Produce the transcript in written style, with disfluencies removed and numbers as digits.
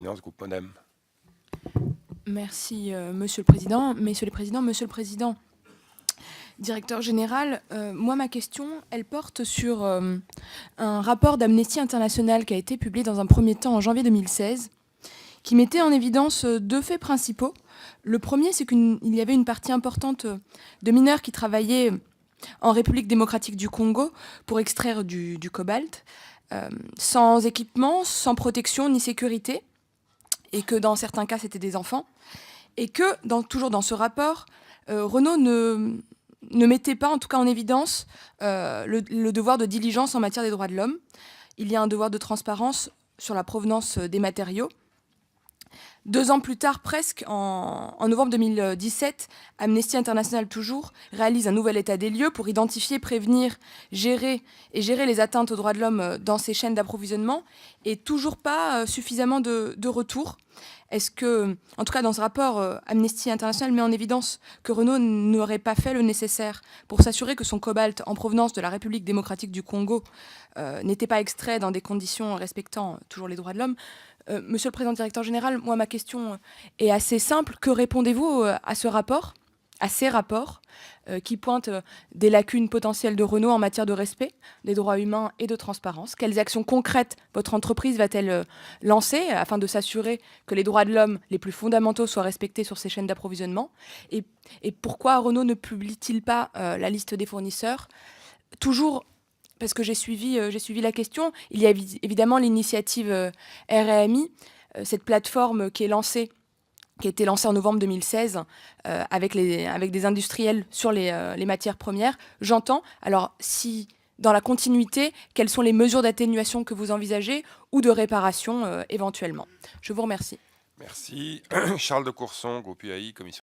Groupe Modem. Merci, Monsieur le Président. Messieurs les Présidents, Monsieur le Président, Directeur général, moi, ma question, elle porte sur un rapport d'Amnesty International qui a été publié dans un premier temps en janvier 2016, qui mettait en évidence deux faits principaux. Le premier, c'est qu'il y avait une partie importante de mineurs qui travaillaient en République démocratique du Congo pour extraire du cobalt, sans équipement, sans protection ni sécurité, et que dans certains cas, c'était des enfants, et que, toujours dans ce rapport, Renault ne mettait pas, en tout cas en évidence, le devoir de diligence en matière des droits de l'homme. Il y a un devoir de transparence sur la provenance des matériaux. 2 ans plus tard, presque, en novembre 2017, Amnesty International toujours réalise un nouvel état des lieux pour identifier, prévenir, gérer les atteintes aux droits de l'homme dans ces chaînes d'approvisionnement, et toujours pas suffisamment de retours. Est-ce que, en tout cas dans ce rapport, Amnesty International met en évidence que Renault n'aurait pas fait le nécessaire pour s'assurer que son cobalt en provenance de la République démocratique du Congo n'était pas extrait dans des conditions respectant toujours les droits de l'homme? Monsieur le Président Directeur Général, moi ma question est assez simple. Que répondez-vous à ce rapport, à ces rapports qui pointent des lacunes potentielles de Renault en matière de respect des droits humains et de transparence? Quelles actions concrètes votre entreprise va-t-elle lancer afin de s'assurer que les droits de l'homme les plus fondamentaux soient respectés sur ces chaînes d'approvisionnement? Et pourquoi Renault ne publie-t-il pas la liste des fournisseurs? Toujours parce que j'ai suivi la question, il y a évidemment l'initiative RMI, cette plateforme qui a été lancée en novembre 2016 avec des industriels sur les matières premières. J'entends, alors si dans la continuité, quelles sont les mesures d'atténuation que vous envisagez ou de réparation éventuellement? Je vous remercie. Merci. Charles de Courson, Groupe UAI, Commission.